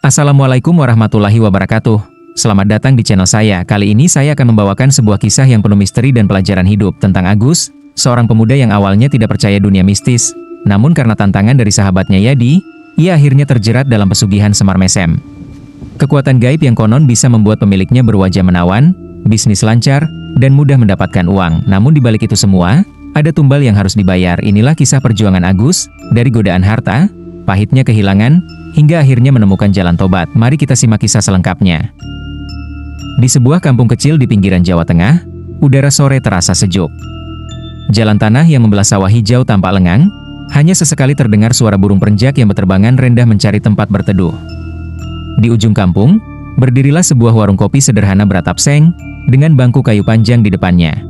Assalamualaikum warahmatullahi wabarakatuh. Selamat datang di channel saya. Kali ini saya akan membawakan sebuah kisah yang penuh misteri dan pelajaran hidup tentang Agus, seorang pemuda yang awalnya tidak percaya dunia mistis. Namun karena tantangan dari sahabatnya Yadi, ia akhirnya terjerat dalam pesugihan Semar Mesem. Kekuatan gaib yang konon bisa membuat pemiliknya berwajah menawan, bisnis lancar, dan mudah mendapatkan uang. Namun di balik itu semua, ada tumbal yang harus dibayar. Inilah kisah perjuangan Agus, dari godaan harta, pahitnya kehilangan, hingga akhirnya menemukan jalan tobat. Mari kita simak kisah selengkapnya. Di sebuah kampung kecil di pinggiran Jawa Tengah, udara sore terasa sejuk. Jalan tanah yang membelah sawah hijau tampak lengang, hanya sesekali terdengar suara burung perenjak yang berterbangan rendah mencari tempat berteduh. Di ujung kampung, berdirilah sebuah warung kopi sederhana beratap seng, dengan bangku kayu panjang di depannya.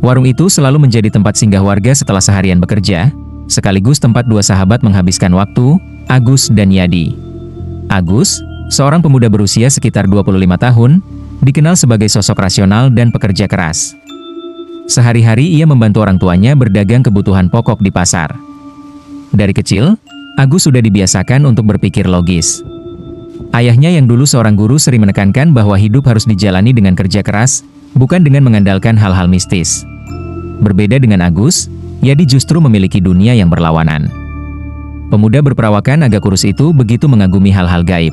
Warung itu selalu menjadi tempat singgah warga setelah seharian bekerja, sekaligus tempat dua sahabat menghabiskan waktu, Agus dan Yadi. Agus, seorang pemuda berusia sekitar 25 tahun, dikenal sebagai sosok rasional dan pekerja keras. Sehari-hari ia membantu orang tuanya berdagang kebutuhan pokok di pasar. Dari kecil, Agus sudah dibiasakan untuk berpikir logis. Ayahnya yang dulu seorang guru sering menekankan bahwa hidup harus dijalani dengan kerja keras, bukan dengan mengandalkan hal-hal mistis. Berbeda dengan Agus, Yadi justru memiliki dunia yang berlawanan. Pemuda berperawakan agak kurus itu begitu mengagumi hal-hal gaib.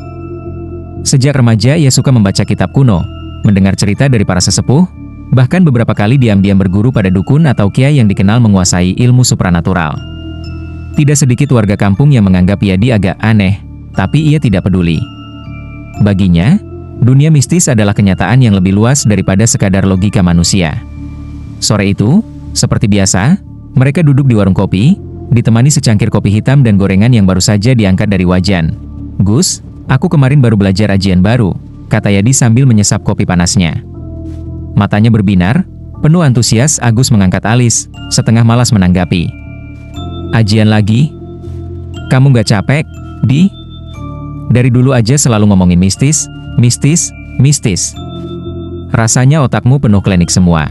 Sejak remaja ia suka membaca kitab kuno, mendengar cerita dari para sesepuh, bahkan beberapa kali diam-diam berguru pada dukun atau kiai yang dikenal menguasai ilmu supranatural. Tidak sedikit warga kampung yang menganggap Yadi agak aneh, tapi ia tidak peduli. Baginya, dunia mistis adalah kenyataan yang lebih luas daripada sekadar logika manusia. Sore itu, seperti biasa, mereka duduk di warung kopi, ditemani secangkir kopi hitam dan gorengan yang baru saja diangkat dari wajan. "Gus, aku kemarin baru belajar ajian baru," kata Yadi sambil menyesap kopi panasnya. Matanya berbinar, penuh antusias. Agus mengangkat alis, setengah malas menanggapi. "Ajian lagi? Kamu nggak capek, Di? Dari dulu aja selalu ngomongin mistis, mistis, mistis. Rasanya otakmu penuh klinik semua."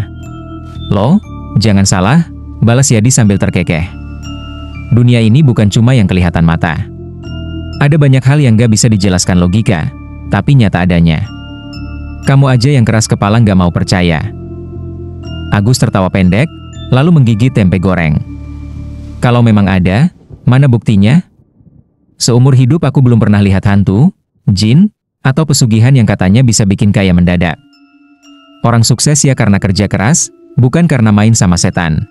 "Loh, jangan salah," balas Yadi sambil terkekeh. "Dunia ini bukan cuma yang kelihatan mata. Ada banyak hal yang gak bisa dijelaskan logika, tapi nyata adanya. Kamu aja yang keras kepala gak mau percaya." Agus tertawa pendek, lalu menggigit tempe goreng. "Kalau memang ada, mana buktinya? Seumur hidup aku belum pernah lihat hantu, jin, atau pesugihan yang katanya bisa bikin kaya mendadak. Orang sukses ya karena kerja keras, bukan karena main sama setan."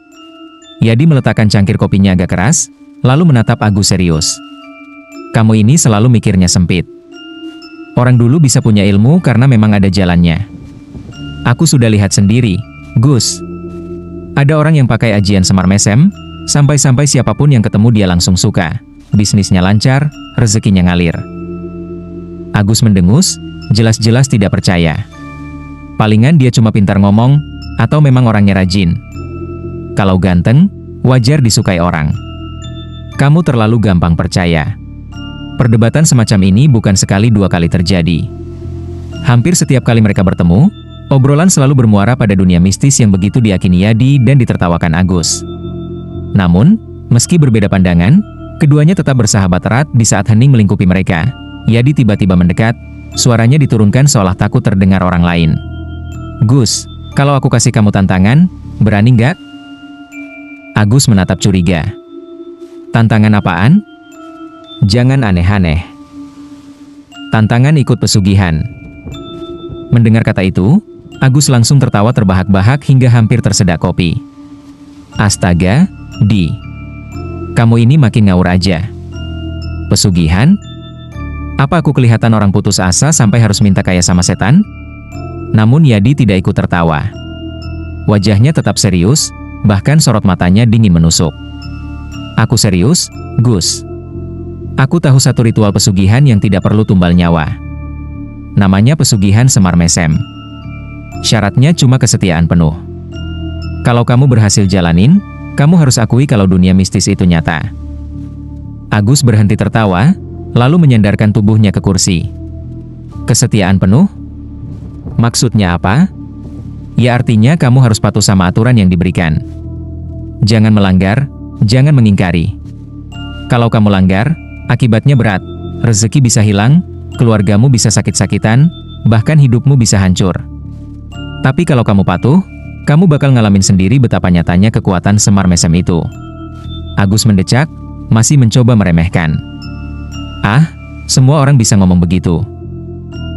Yadi meletakkan cangkir kopinya agak keras, lalu menatap Agus serius. "Kamu ini selalu mikirnya sempit. Orang dulu bisa punya ilmu karena memang ada jalannya. Aku sudah lihat sendiri, Gus. Ada orang yang pakai ajian Semar Mesem, sampai-sampai siapapun yang ketemu dia langsung suka. Bisnisnya lancar, rezekinya ngalir." Agus mendengus, jelas-jelas tidak percaya. Palingan dia cuma pintar ngomong, atau memang orangnya rajin. Kalau ganteng, wajar disukai orang. Kamu terlalu gampang percaya. Perdebatan semacam ini bukan sekali dua kali terjadi. Hampir setiap kali mereka bertemu, obrolan selalu bermuara pada dunia mistis yang begitu diyakini Yadi dan ditertawakan Agus. Namun, meski berbeda pandangan, keduanya tetap bersahabat erat. Di saat hening melingkupi mereka, Yadi tiba-tiba mendekat, suaranya diturunkan seolah takut terdengar orang lain. "Gus, kalau aku kasih kamu tantangan, berani nggak?" Agus menatap curiga. "Tantangan apaan?" "Jangan aneh-aneh. Tantangan ikut pesugihan." Mendengar kata itu, Agus langsung tertawa terbahak-bahak hingga hampir tersedak kopi. "Astaga, Di. Kamu ini makin ngawur aja. Pesugihan? Apa aku kelihatan orang putus asa sampai harus minta kaya sama setan?" Namun Yadi tidak ikut tertawa. Wajahnya tetap serius, bahkan sorot matanya dingin menusuk. "Aku serius, Gus. Aku tahu satu ritual pesugihan yang tidak perlu tumbal nyawa. Namanya pesugihan Semar Mesem. Syaratnya cuma kesetiaan penuh. Kalau kamu berhasil jalanin, kamu harus akui kalau dunia mistis itu nyata." Agus berhenti tertawa, lalu menyandarkan tubuhnya ke kursi. "Kesetiaan penuh? Maksudnya apa?" "Ya artinya kamu harus patuh sama aturan yang diberikan. Jangan melanggar, jangan mengingkari. Kalau kamu langgar, akibatnya berat, rezeki bisa hilang, keluargamu bisa sakit-sakitan, bahkan hidupmu bisa hancur. Tapi kalau kamu patuh, kamu bakal ngalamin sendiri betapa nyatanya kekuatan Semar Mesem itu. Agus mendecak, masih mencoba meremehkan. Ah, semua orang bisa ngomong begitu.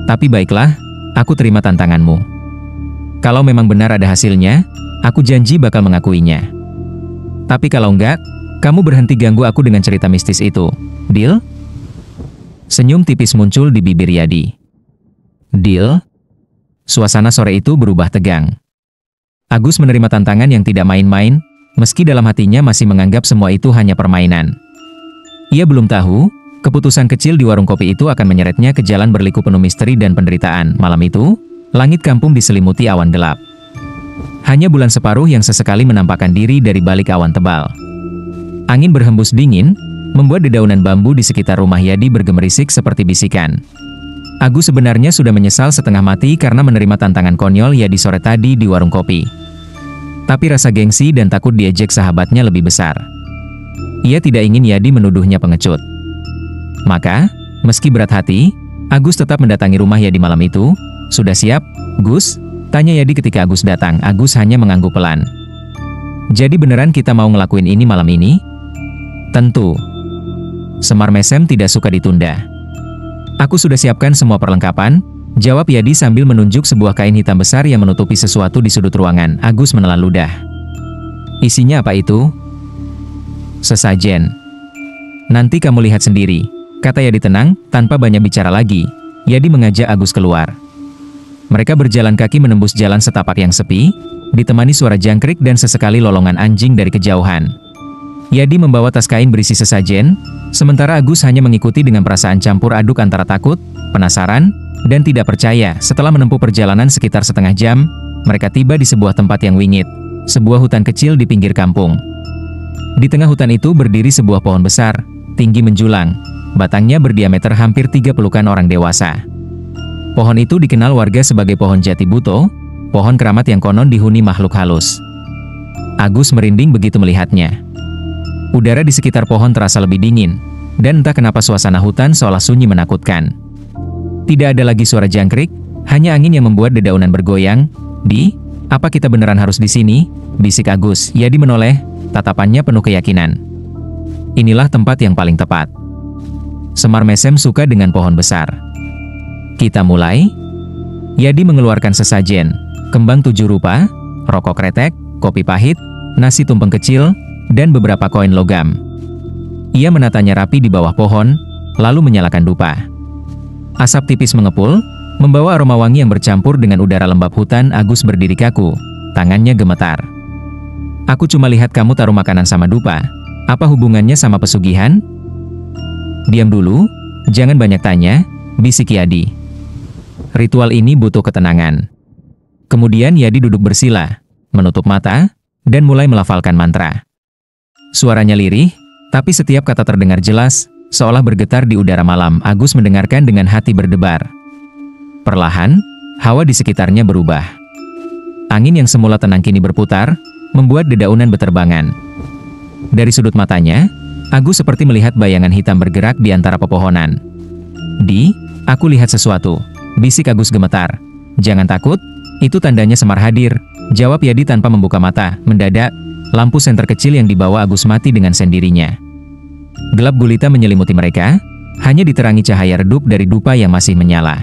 Tapi baiklah, aku terima tantanganmu. Kalau memang benar ada hasilnya, aku janji bakal mengakuinya. Tapi kalau enggak, kamu berhenti ganggu aku dengan cerita mistis itu. Deal? Senyum tipis muncul di bibir Yadi. Deal? Suasana sore itu berubah tegang. Agus menerima tantangan yang tidak main-main, meski dalam hatinya masih menganggap semua itu hanya permainan. Ia belum tahu, keputusan kecil di warung kopi itu akan menyeretnya ke jalan berliku penuh misteri dan penderitaan. Malam itu, langit kampung diselimuti awan gelap. Hanya bulan separuh yang sesekali menampakkan diri dari balik awan tebal. Angin berhembus dingin, membuat dedaunan bambu di sekitar rumah Yadi bergemerisik seperti bisikan. Agus sebenarnya sudah menyesal setengah mati karena menerima tantangan konyol Yadi sore tadi di warung kopi. Tapi rasa gengsi dan takut diejek sahabatnya lebih besar. Ia tidak ingin Yadi menuduhnya pengecut. Maka, meski berat hati, Agus tetap mendatangi rumah Yadi malam itu. Sudah siap, Gus? Tanya Yadi ketika Agus datang. Agus hanya mengangguk pelan. Jadi beneran kita mau ngelakuin ini malam ini? Tentu. Semar Mesem tidak suka ditunda. Aku sudah siapkan semua perlengkapan, jawab Yadi sambil menunjuk sebuah kain hitam besar yang menutupi sesuatu di sudut ruangan. Agus menelan ludah. Isinya apa itu? Sesajen. Nanti kamu lihat sendiri, kata Yadi tenang, tanpa banyak bicara lagi. Yadi mengajak Agus keluar. Mereka berjalan kaki menembus jalan setapak yang sepi, ditemani suara jangkrik dan sesekali lolongan anjing dari kejauhan. Yadi membawa tas kain berisi sesajen, sementara Agus hanya mengikuti dengan perasaan campur aduk antara takut, penasaran, dan tidak percaya. Setelah menempuh perjalanan sekitar setengah jam, mereka tiba di sebuah tempat yang wingit, sebuah hutan kecil di pinggir kampung. Di tengah hutan itu berdiri sebuah pohon besar, tinggi menjulang, batangnya berdiameter hampir 3 pelukan orang dewasa. Pohon itu dikenal warga sebagai pohon jati buto, pohon keramat yang konon dihuni makhluk halus. Agus merinding begitu melihatnya. Udara di sekitar pohon terasa lebih dingin, dan entah kenapa suasana hutan seolah sunyi menakutkan. Tidak ada lagi suara jangkrik, hanya angin yang membuat dedaunan bergoyang. Apa kita beneran harus di sini? Bisik Agus. Yadi menoleh, tatapannya penuh keyakinan. Inilah tempat yang paling tepat. Semar Mesem suka dengan pohon besar. Kita mulai? Yadi mengeluarkan sesajen, kembang 7 rupa, rokok kretek, kopi pahit, nasi tumpeng kecil, dan beberapa koin logam. Ia menatanya rapi di bawah pohon, lalu menyalakan dupa. Asap tipis mengepul, membawa aroma wangi yang bercampur dengan udara lembab hutan. Agus berdiri kaku, tangannya gemetar. Aku cuma lihat kamu taruh makanan sama dupa. Apa hubungannya sama pesugihan? Diam dulu, jangan banyak tanya, bisik Yadi. Ritual ini butuh ketenangan. Kemudian Yadi duduk bersila, menutup mata, dan mulai melafalkan mantra. Suaranya lirih, tapi setiap kata terdengar jelas, seolah bergetar di udara malam. Agus mendengarkan dengan hati berdebar. Perlahan, hawa di sekitarnya berubah. Angin yang semula tenang kini berputar, membuat dedaunan beterbangan. Dari sudut matanya, Agus seperti melihat bayangan hitam bergerak di antara pepohonan. Aku lihat sesuatu, bisik Agus gemetar. Jangan takut, itu tandanya Semar hadir, jawab Yadi tanpa membuka mata. Mendadak, lampu senter kecil yang dibawa Agus mati dengan sendirinya. Gelap gulita menyelimuti mereka, hanya diterangi cahaya redup dari dupa yang masih menyala.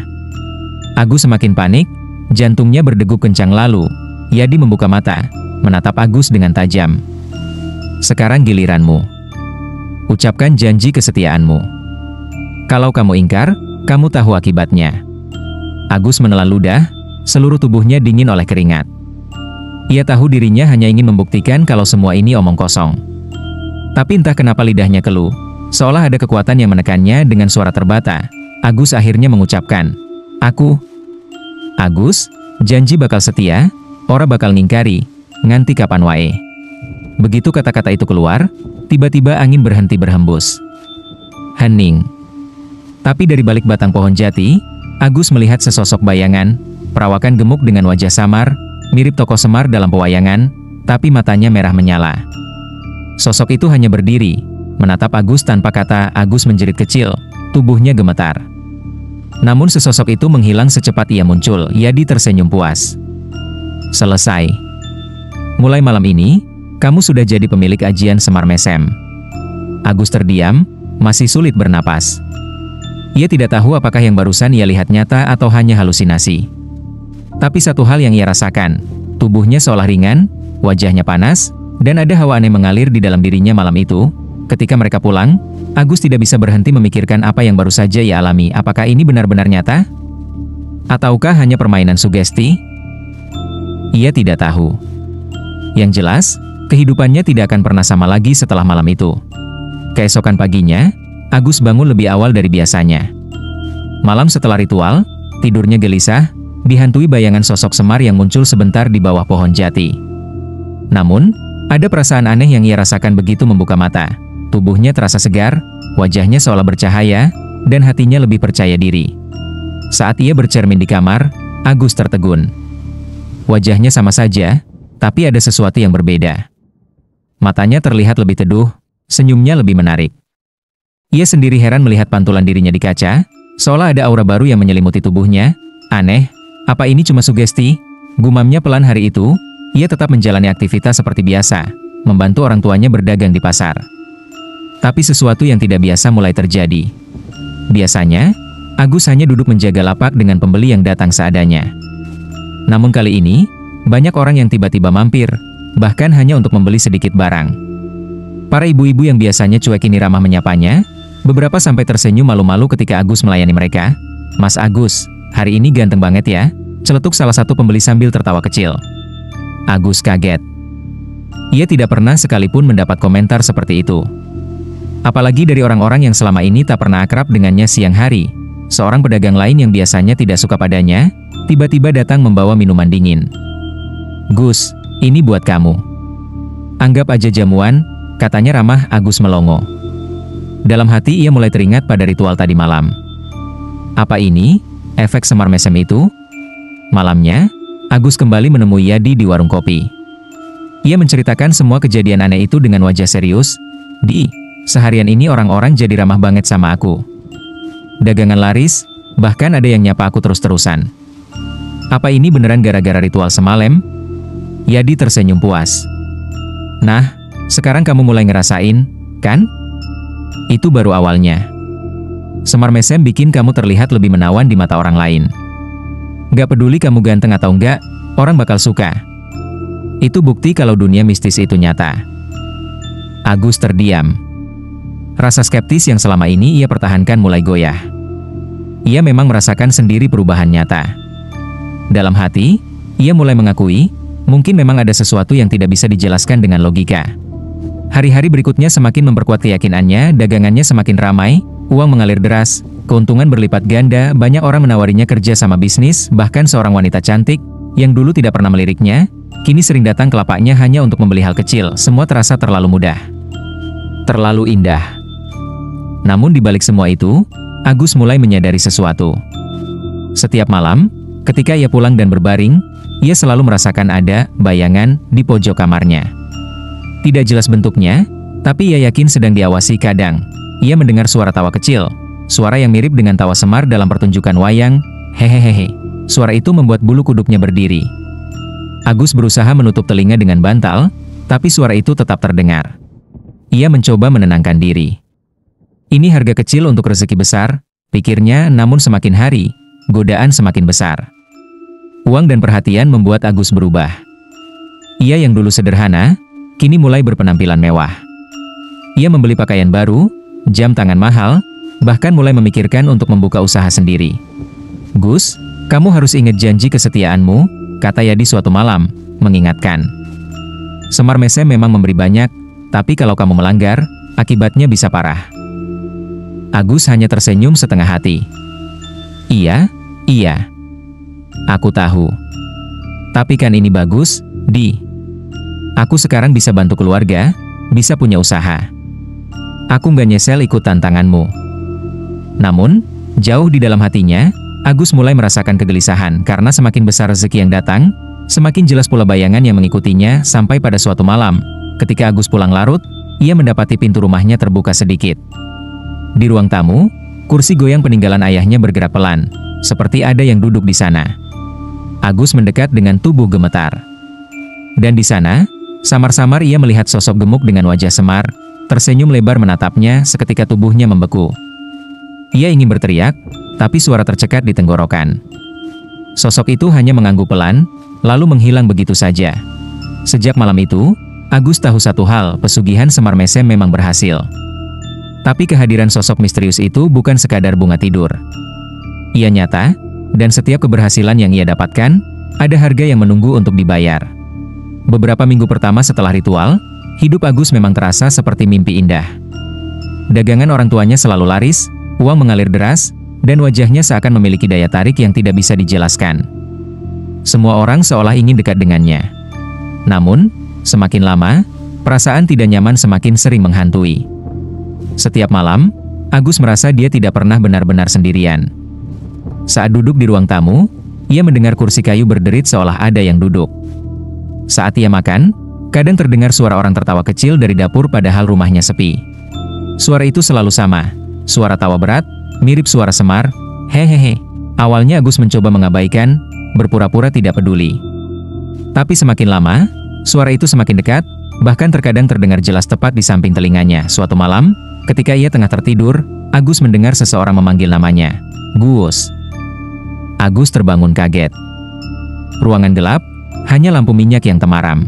Agus semakin panik, jantungnya berdegup kencang. Lalu Yadi membuka mata, menatap Agus dengan tajam. Sekarang giliranmu. Ucapkan janji kesetiaanmu. Kalau kamu ingkar, kamu tahu akibatnya. Agus menelan ludah, seluruh tubuhnya dingin oleh keringat. Ia tahu dirinya hanya ingin membuktikan kalau semua ini omong kosong. Tapi entah kenapa lidahnya keluh, seolah ada kekuatan yang menekannya. Dengan suara terbata, Agus akhirnya mengucapkan, Agus, janji bakal setia, ora bakal ngingkari, nganti kapan wae. Begitu kata-kata itu keluar, tiba-tiba angin berhenti berhembus. Hening. Tapi dari balik batang pohon jati, Agus melihat sesosok bayangan, perawakan gemuk dengan wajah samar, mirip tokoh Semar dalam pewayangan, tapi matanya merah menyala. Sosok itu hanya berdiri, menatap Agus tanpa kata. Agus menjerit kecil, tubuhnya gemetar. Namun sesosok itu menghilang secepat ia muncul. Yadi tersenyum puas. Selesai. Mulai malam ini, kamu sudah jadi pemilik ajian Semar Mesem. Agus terdiam, masih sulit bernapas. Ia tidak tahu apakah yang barusan ia lihat nyata atau hanya halusinasi. Tapi satu hal yang ia rasakan, tubuhnya seolah ringan, wajahnya panas, dan ada hawa aneh mengalir di dalam dirinya malam itu. Ketika mereka pulang, Agus tidak bisa berhenti memikirkan apa yang baru saja ia alami. Apakah ini benar-benar nyata? Ataukah hanya permainan sugesti? Ia tidak tahu. Yang jelas, kehidupannya tidak akan pernah sama lagi setelah malam itu. Keesokan paginya, Agus bangun lebih awal dari biasanya. Malam setelah ritual, tidurnya gelisah, dihantui bayangan sosok Semar yang muncul sebentar di bawah pohon jati. Namun, ada perasaan aneh yang ia rasakan begitu membuka mata. Tubuhnya terasa segar, wajahnya seolah bercahaya, dan hatinya lebih percaya diri. Saat ia bercermin di kamar, Agus tertegun. Wajahnya sama saja, tapi ada sesuatu yang berbeda. Matanya terlihat lebih teduh, senyumnya lebih menarik. Ia sendiri heran melihat pantulan dirinya di kaca, seolah ada aura baru yang menyelimuti tubuhnya. Aneh, apa ini cuma sugesti? Gumamnya pelan. Hari itu, ia tetap menjalani aktivitas seperti biasa, membantu orang tuanya berdagang di pasar. Tapi sesuatu yang tidak biasa mulai terjadi. Biasanya, Agus hanya duduk menjaga lapak dengan pembeli yang datang seadanya. Namun kali ini, banyak orang yang tiba-tiba mampir, bahkan hanya untuk membeli sedikit barang. Para ibu-ibu yang biasanya cuek ini ramah menyapanya, beberapa sampai tersenyum malu-malu ketika Agus melayani mereka. "Mas Agus, hari ini ganteng banget ya," celetuk salah satu pembeli sambil tertawa kecil. Agus kaget. Ia tidak pernah sekalipun mendapat komentar seperti itu. Apalagi dari orang-orang yang selama ini tak pernah akrab dengannya. Siang hari, seorang pedagang lain yang biasanya tidak suka padanya, tiba-tiba datang membawa minuman dingin. "Gus, ini buat kamu. Anggap aja jamuan," katanya ramah. Agus melongo. Dalam hati ia mulai teringat pada ritual tadi malam. Apa ini efek Semar Mesem itu? Malamnya, Agus kembali menemui Yadi di warung kopi. Ia menceritakan semua kejadian aneh itu dengan wajah serius. Seharian ini orang-orang jadi ramah banget sama aku. Dagangan laris, bahkan ada yang nyapa aku terus-terusan. Apa ini beneran gara-gara ritual semalam?" Yadi tersenyum puas. "Nah, sekarang kamu mulai ngerasain, kan? Itu baru awalnya. Semar Mesem bikin kamu terlihat lebih menawan di mata orang lain. Gak peduli kamu ganteng atau enggak, orang bakal suka. Itu bukti kalau dunia mistis itu nyata." Agus terdiam. Rasa skeptis yang selama ini ia pertahankan mulai goyah. Ia memang merasakan sendiri perubahan nyata. Dalam hati, ia mulai mengakui, mungkin memang ada sesuatu yang tidak bisa dijelaskan dengan logika. Hari-hari berikutnya semakin memperkuat keyakinannya, dagangannya semakin ramai, uang mengalir deras, keuntungan berlipat ganda, banyak orang menawarinya kerja sama bisnis, bahkan seorang wanita cantik, yang dulu tidak pernah meliriknya, kini sering datang ke lapaknya hanya untuk membeli hal kecil. Semua terasa terlalu mudah. Terlalu indah. Namun di balik semua itu, Agus mulai menyadari sesuatu. Setiap malam, ketika ia pulang dan berbaring, ia selalu merasakan ada bayangan di pojok kamarnya. Tidak jelas bentuknya, tapi ia yakin sedang diawasi. Kadang, ia mendengar suara tawa kecil, suara yang mirip dengan tawa Semar dalam pertunjukan wayang. Hehehehe. Suara itu membuat bulu kuduknya berdiri. Agus berusaha menutup telinga dengan bantal, tapi suara itu tetap terdengar. Ia mencoba menenangkan diri. Ini harga kecil untuk rezeki besar, pikirnya, namun semakin hari, godaan semakin besar. Uang dan perhatian membuat Agus berubah. Ia yang dulu sederhana, kini mulai berpenampilan mewah. Ia membeli pakaian baru, jam tangan mahal, bahkan mulai memikirkan untuk membuka usaha sendiri. "Gus, kamu harus ingat janji kesetiaanmu," kata Yadi suatu malam, mengingatkan. "Semar Mesem memang memberi banyak, tapi kalau kamu melanggar, akibatnya bisa parah." Agus hanya tersenyum setengah hati. Iya, aku tahu. Tapi kan ini bagus, Aku sekarang bisa bantu keluarga, bisa punya usaha. Aku nggak nyesel ikut tantanganmu." Namun, jauh di dalam hatinya, Agus mulai merasakan kegelisahan karena semakin besar rezeki yang datang, semakin jelas pula bayangan yang mengikutinya. Sampai pada suatu malam, ketika Agus pulang larut, ia mendapati pintu rumahnya terbuka sedikit. Di ruang tamu, kursi goyang peninggalan ayahnya bergerak pelan, seperti ada yang duduk di sana. Agus mendekat dengan tubuh gemetar. Dan di sana, samar-samar ia melihat sosok gemuk dengan wajah semar, tersenyum lebar menatapnya seketika tubuhnya membeku. Ia ingin berteriak, tapi suara tercekat di tenggorokan. Sosok itu hanya mengangguk pelan, lalu menghilang begitu saja. Sejak malam itu, Agus tahu satu hal, pesugihan Semar Mesem memang berhasil. Tapi kehadiran sosok misterius itu bukan sekadar bunga tidur. Ia nyata, dan setiap keberhasilan yang ia dapatkan, ada harga yang menunggu untuk dibayar. Beberapa minggu pertama setelah ritual, hidup Agus memang terasa seperti mimpi indah. Dagangan orang tuanya selalu laris, uang mengalir deras, dan wajahnya seakan memiliki daya tarik yang tidak bisa dijelaskan. Semua orang seolah ingin dekat dengannya. Namun, semakin lama, perasaan tidak nyaman semakin sering menghantui. Setiap malam, Agus merasa dia tidak pernah benar-benar sendirian. Saat duduk di ruang tamu, ia mendengar kursi kayu berderit seolah ada yang duduk. Saat ia makan, kadang terdengar suara orang tertawa kecil dari dapur padahal rumahnya sepi. Suara itu selalu sama, suara tawa berat, mirip suara Semar, hehehe. Awalnya Agus mencoba mengabaikan, berpura-pura tidak peduli. Tapi semakin lama, suara itu semakin dekat, bahkan terkadang terdengar jelas tepat di samping telinganya. Suatu malam, ketika ia tengah tertidur, Agus mendengar seseorang memanggil namanya, Gus. Agus terbangun kaget. Ruangan gelap, hanya lampu minyak yang temaram.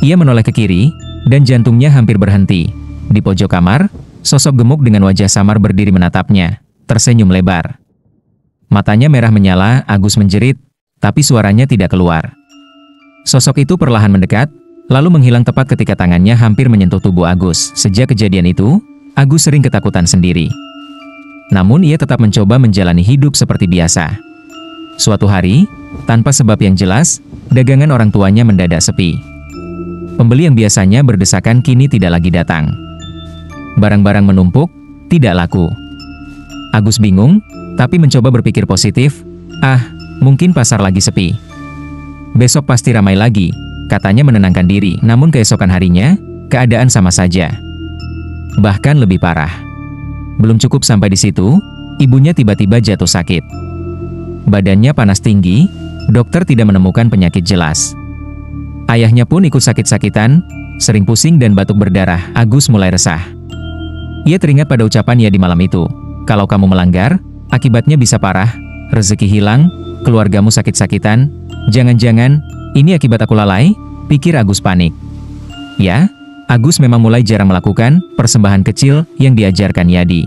Ia menoleh ke kiri, dan jantungnya hampir berhenti. Di pojok kamar, sosok gemuk dengan wajah samar berdiri menatapnya, tersenyum lebar. Matanya merah menyala, Agus menjerit, tapi suaranya tidak keluar. Sosok itu perlahan mendekat, lalu menghilang tepat ketika tangannya hampir menyentuh tubuh Agus. Sejak kejadian itu, Agus sering ketakutan sendiri. Namun ia tetap mencoba menjalani hidup seperti biasa. Suatu hari, tanpa sebab yang jelas, dagangan orang tuanya mendadak sepi. Pembeli yang biasanya berdesakan kini tidak lagi datang. Barang-barang menumpuk, tidak laku. Agus bingung, tapi mencoba berpikir positif, mungkin pasar lagi sepi. Besok pasti ramai lagi, katanya menenangkan diri. Namun keesokan harinya, keadaan sama saja. Bahkan lebih parah. Belum cukup sampai di situ, ibunya tiba-tiba jatuh sakit. Badannya panas tinggi, dokter tidak menemukan penyakit jelas. Ayahnya pun ikut sakit-sakitan, sering pusing dan batuk berdarah. Agus mulai resah. Ia teringat pada ucapannya di malam itu, kalau kamu melanggar, akibatnya bisa parah, rezeki hilang, keluargamu sakit-sakitan, jangan-jangan, ini akibat aku lalai, pikir Agus panik. Ya, Agus memang mulai jarang melakukan persembahan kecil yang diajarkan Yadi.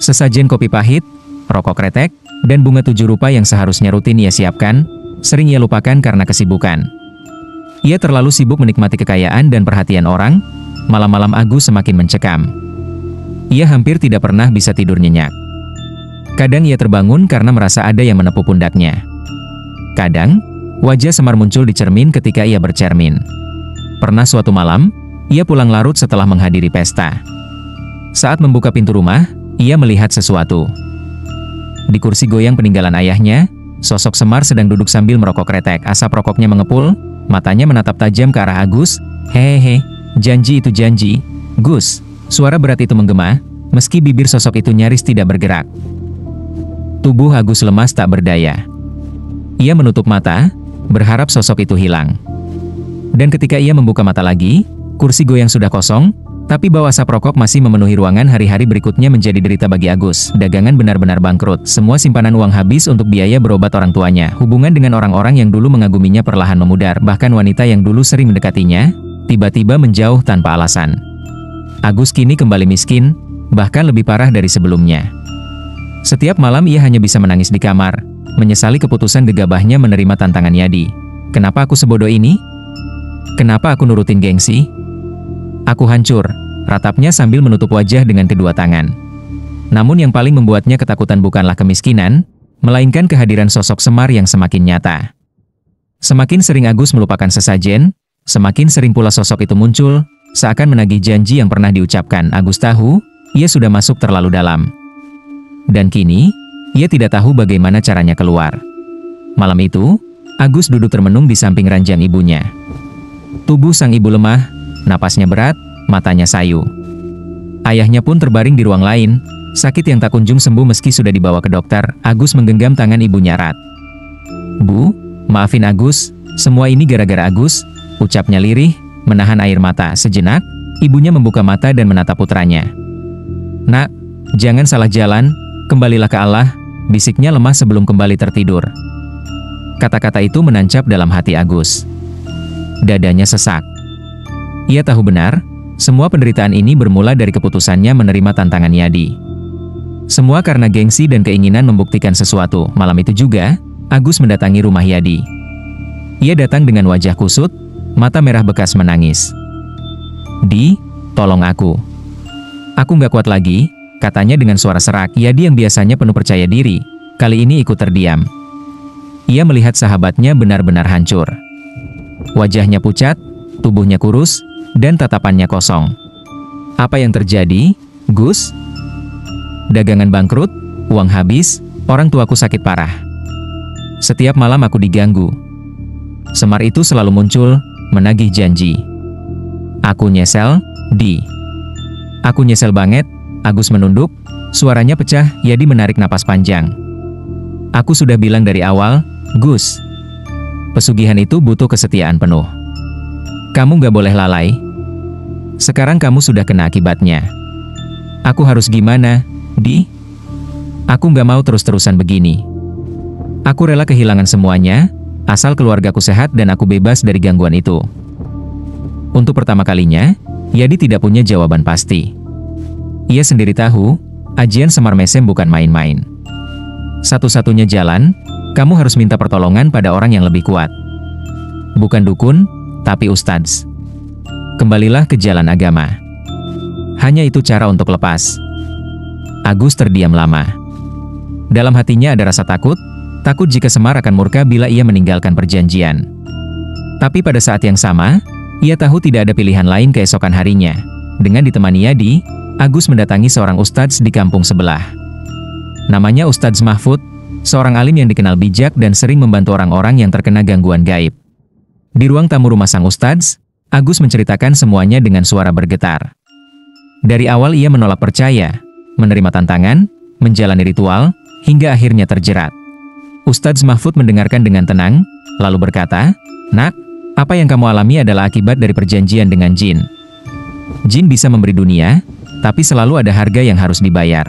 Sesajen kopi pahit, rokok kretek, dan bunga 7 rupa yang seharusnya rutin ia siapkan, sering ia lupakan karena kesibukan. Ia terlalu sibuk menikmati kekayaan dan perhatian orang, malam-malam Agus semakin mencekam. Ia hampir tidak pernah bisa tidur nyenyak. Kadang ia terbangun karena merasa ada yang menepuk pundaknya. Kadang, wajah Semar muncul di cermin ketika ia bercermin. Pernah suatu malam, ia pulang larut setelah menghadiri pesta. Saat membuka pintu rumah, ia melihat sesuatu. Di kursi goyang peninggalan ayahnya, sosok Semar sedang duduk sambil merokok kretek. Asap rokoknya mengepul, matanya menatap tajam ke arah Agus. Hehehe, janji itu janji, Gus. Suara berat itu menggema, meski bibir sosok itu nyaris tidak bergerak. Tubuh Agus lemas tak berdaya. Ia menutup mata, berharap sosok itu hilang. Dan ketika ia membuka mata lagi, kursi goyang sudah kosong, tapi bau asap rokok masih memenuhi ruangan. Hari-hari berikutnya menjadi derita bagi Agus. Dagangan benar-benar bangkrut, semua simpanan uang habis untuk biaya berobat orang tuanya. Hubungan dengan orang-orang yang dulu mengaguminya perlahan memudar, bahkan wanita yang dulu sering mendekatinya, tiba-tiba menjauh tanpa alasan. Agus kini kembali miskin, bahkan lebih parah dari sebelumnya. Setiap malam ia hanya bisa menangis di kamar, menyesali keputusan gegabahnya menerima tantangan Yadi. Kenapa aku sebodoh ini? Kenapa aku nurutin gengsi? Aku hancur, ratapnya sambil menutup wajah dengan kedua tangan. Namun yang paling membuatnya ketakutan bukanlah kemiskinan, melainkan kehadiran sosok Semar yang semakin nyata. Semakin sering Agus melupakan sesajen, semakin sering pula sosok itu muncul, seakan menagih janji yang pernah diucapkan. Agus tahu, ia sudah masuk terlalu dalam. Dan kini, ia tidak tahu bagaimana caranya keluar. Malam itu, Agus duduk termenung di samping ranjang ibunya. Tubuh sang ibu lemah, napasnya berat, matanya sayu. Ayahnya pun terbaring di ruang lain, Sakit yang tak kunjung sembuh meski sudah dibawa ke dokter, Agus menggenggam tangan ibunya erat. "Bu, maafin Agus, semua ini gara-gara Agus," ucapnya lirih, menahan air mata. Sejenak, ibunya membuka mata dan menatap putranya. "Nak, jangan salah jalan, kembalilah ke Allah," bisiknya lemah sebelum kembali tertidur. Kata-kata itu menancap dalam hati Agus. Dadanya sesak. Ia tahu benar, semua penderitaan ini bermula dari keputusannya menerima tantangan Yadi. Semua karena gengsi dan keinginan membuktikan sesuatu. Malam itu juga, Agus mendatangi rumah Yadi. Ia datang dengan wajah kusut, mata merah bekas menangis. "Di, tolong aku. Aku nggak kuat lagi," katanya dengan suara serak. Yadi yang biasanya penuh percaya diri, kali ini ikut terdiam. Ia melihat sahabatnya benar-benar hancur. Wajahnya pucat, tubuhnya kurus, dan tatapannya kosong. "Apa yang terjadi, Gus?" "Dagangan bangkrut, uang habis, orang tuaku sakit parah. Setiap malam aku diganggu. Semar itu selalu muncul, menagih janji. Aku nyesel, Di. Aku nyesel banget." Agus menunduk, suaranya pecah. Yadi menarik napas panjang. "Aku sudah bilang dari awal, Gus. Pesugihan itu butuh kesetiaan penuh. Kamu gak boleh lalai. Sekarang kamu sudah kena akibatnya. Aku harus gimana, Di? Aku gak mau terus-terusan begini. Aku rela kehilangan semuanya, asal keluargaku sehat dan aku bebas dari gangguan itu." Untuk pertama kalinya, Yadi tidak punya jawaban pasti. Ia sendiri tahu, ajian Semar Mesem bukan main-main. Satu-satunya jalan, kamu harus minta pertolongan pada orang yang lebih kuat. Bukan dukun, tapi ustadz. Kembalilah ke jalan agama. Hanya itu cara untuk lepas. Agus terdiam lama. Dalam hatinya ada rasa takut jika Semar akan murka bila ia meninggalkan perjanjian. Tapi pada saat yang sama, ia tahu tidak ada pilihan lain keesokan harinya. Dengan ditemani Yadi, Agus mendatangi seorang ustadz di kampung sebelah. Namanya Ustadz Mahfud, seorang alim yang dikenal bijak dan sering membantu orang-orang yang terkena gangguan gaib. Di ruang tamu rumah sang ustadz, Agus menceritakan semuanya dengan suara bergetar. Dari awal ia menolak percaya, menerima tantangan, menjalani ritual, hingga akhirnya terjerat. Ustadz Mahfud mendengarkan dengan tenang, lalu berkata, "Nak, apa yang kamu alami adalah akibat dari perjanjian dengan jin. Jin bisa memberi dunia, tapi selalu ada harga yang harus dibayar.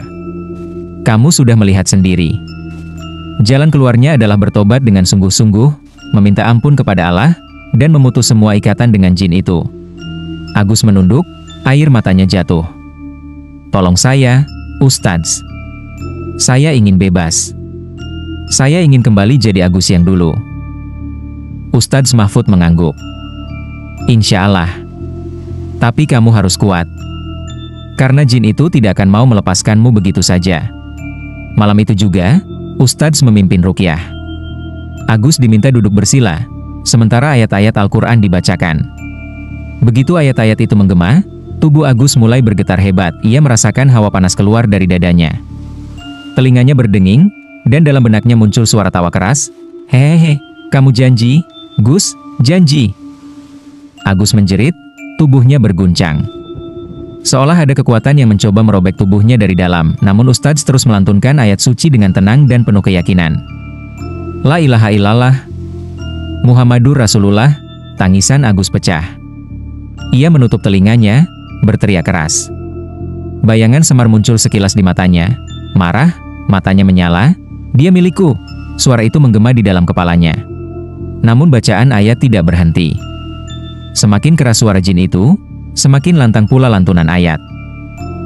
Kamu sudah melihat sendiri. Jalan keluarnya adalah bertobat dengan sungguh-sungguh, meminta ampun kepada Allah, dan memutus semua ikatan dengan jin itu." Agus menunduk, air matanya jatuh. "Tolong saya, Ustadz. Saya ingin bebas. Saya ingin kembali jadi Agus yang dulu." Ustadz Mahfud mengangguk. "Insya Allah. Tapi kamu harus kuat. Karena jin itu tidak akan mau melepaskanmu begitu saja." Malam itu juga, Ustadz memimpin ruqyah. Agus diminta duduk bersila, sementara ayat-ayat Al-Quran dibacakan. Begitu ayat-ayat itu menggema, tubuh Agus mulai bergetar hebat. Ia merasakan hawa panas keluar dari dadanya. Telinganya berdenging, dan dalam benaknya muncul suara tawa keras. "Hehehe, kamu janji, Gus, janji." Agus menjerit, tubuhnya berguncang. Seolah ada kekuatan yang mencoba merobek tubuhnya dari dalam, namun Ustadz terus melantunkan ayat suci dengan tenang dan penuh keyakinan. "La ilaha illallah, Muhammadur Rasulullah." Tangisan Agus pecah. Ia menutup telinganya, berteriak keras. Bayangan Semar muncul sekilas di matanya. Marah, matanya menyala. "Dia milikku." Suara itu menggema di dalam kepalanya. Namun bacaan ayat tidak berhenti. Semakin keras suara jin itu, semakin lantang pula lantunan ayat.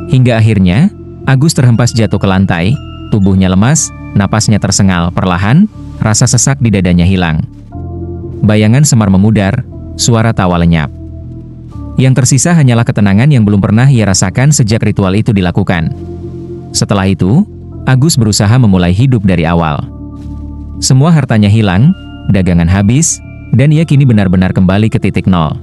Hingga akhirnya, Agus terhempas jatuh ke lantai, tubuhnya lemas, napasnya tersengal. Perlahan, rasa sesak di dadanya hilang. Bayangan Semar memudar, suara tawa lenyap. Yang tersisa hanyalah ketenangan yang belum pernah ia rasakan sejak ritual itu dilakukan. Setelah itu, Agus berusaha memulai hidup dari awal. Semua hartanya hilang, dagangan habis, dan ia kini benar-benar kembali ke titik nol.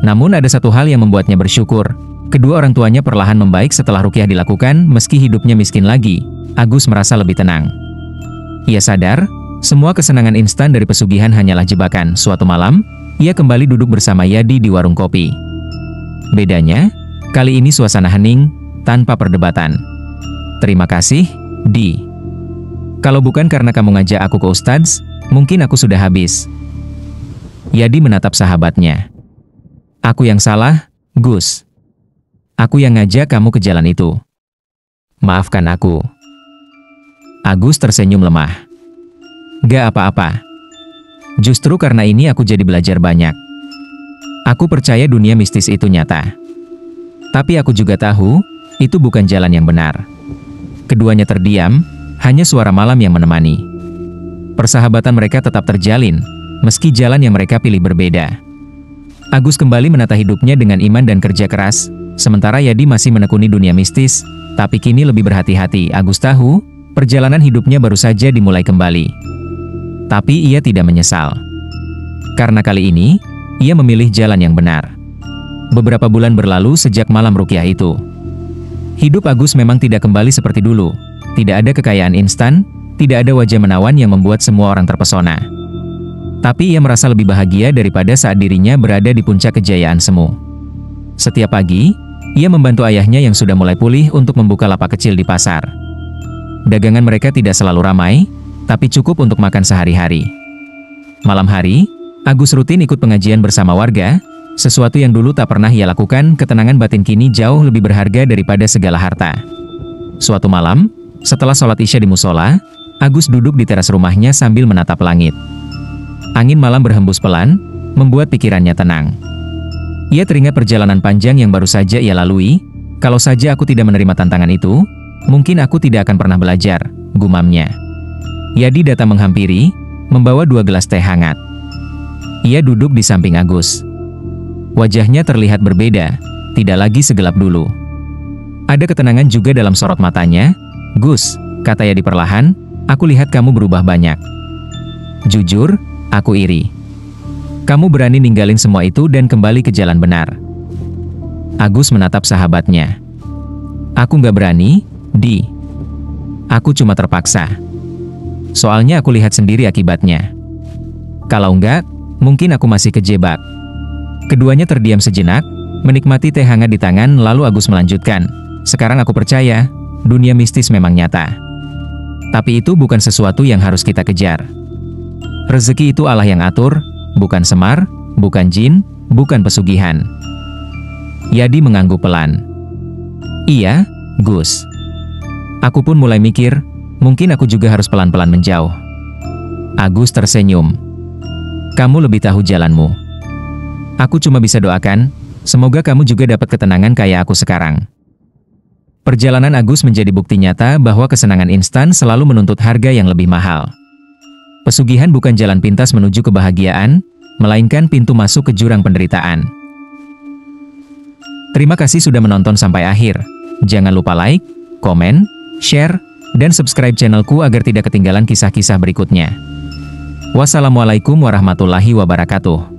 Namun ada satu hal yang membuatnya bersyukur. Kedua orang tuanya perlahan membaik setelah ruqyah dilakukan. Meski hidupnya miskin lagi, Agus merasa lebih tenang. Ia sadar, semua kesenangan instan dari pesugihan hanyalah jebakan. Suatu malam, ia kembali duduk bersama Yadi di warung kopi. Bedanya, kali ini suasana hening, tanpa perdebatan. Terima kasih, Di. Kalau bukan karena kamu ngajak aku ke Ustadz, mungkin aku sudah habis. Yadi menatap sahabatnya. Aku yang salah, Gus. Aku yang ngajak kamu ke jalan itu. Maafkan aku. Agus tersenyum lemah. Gak apa-apa. Justru karena ini aku jadi belajar banyak. Aku percaya dunia mistis itu nyata. Tapi aku juga tahu, itu bukan jalan yang benar. Keduanya terdiam, hanya suara malam yang menemani. Persahabatan mereka tetap terjalin, meski jalan yang mereka pilih berbeda. Agus kembali menata hidupnya dengan iman dan kerja keras, sementara Yadi masih menekuni dunia mistis, tapi kini lebih berhati-hati. Agus tahu, perjalanan hidupnya baru saja dimulai kembali. Tapi ia tidak menyesal. Karena kali ini, ia memilih jalan yang benar. Beberapa bulan berlalu sejak malam ruqyah itu. Hidup Agus memang tidak kembali seperti dulu. Tidak ada kekayaan instan, tidak ada wajah menawan yang membuat semua orang terpesona. Tapi ia merasa lebih bahagia daripada saat dirinya berada di puncak kejayaan semu. Setiap pagi, ia membantu ayahnya yang sudah mulai pulih untuk membuka lapak kecil di pasar. Dagangan mereka tidak selalu ramai, tapi cukup untuk makan sehari-hari. Malam hari, Agus rutin ikut pengajian bersama warga, sesuatu yang dulu tak pernah ia lakukan. Ketenangan batin kini jauh lebih berharga daripada segala harta. Suatu malam, setelah sholat Isya di musola, Agus duduk di teras rumahnya sambil menatap langit. Angin malam berhembus pelan, membuat pikirannya tenang. Ia teringat perjalanan panjang yang baru saja ia lalui. Kalau saja aku tidak menerima tantangan itu, mungkin aku tidak akan pernah belajar, gumamnya. Yadi datang menghampiri, membawa 2 gelas teh hangat. Ia duduk di samping Agus. Wajahnya terlihat berbeda, tidak lagi segelap dulu. Ada ketenangan juga dalam sorot matanya. Gus, kata Yadi perlahan, aku lihat kamu berubah banyak. Jujur, aku iri. Kamu berani ninggalin semua itu dan kembali ke jalan benar. Agus menatap sahabatnya. Aku nggak berani, Di. Aku cuma terpaksa. Soalnya aku lihat sendiri akibatnya. Kalau enggak, mungkin aku masih kejebak. Keduanya terdiam sejenak, menikmati teh hangat di tangan, lalu Agus melanjutkan. Sekarang aku percaya, dunia mistis memang nyata. Tapi itu bukan sesuatu yang harus kita kejar. Rezeki itu Allah yang atur, bukan semar, bukan jin, bukan pesugihan. Yadi mengangguk pelan. Iya, Gus. Aku pun mulai mikir, mungkin aku juga harus pelan-pelan menjauh. Agus tersenyum. Kamu lebih tahu jalanmu. Aku cuma bisa doakan, semoga kamu juga dapat ketenangan kayak aku sekarang. Perjalanan Agus menjadi bukti nyata bahwa kesenangan instan selalu menuntut harga yang lebih mahal. Pesugihan bukan jalan pintas menuju kebahagiaan, melainkan pintu masuk ke jurang penderitaan. Terima kasih sudah menonton sampai akhir. Jangan lupa like, komen, share, dan subscribe channelku agar tidak ketinggalan kisah-kisah berikutnya. Wassalamualaikum warahmatullahi wabarakatuh.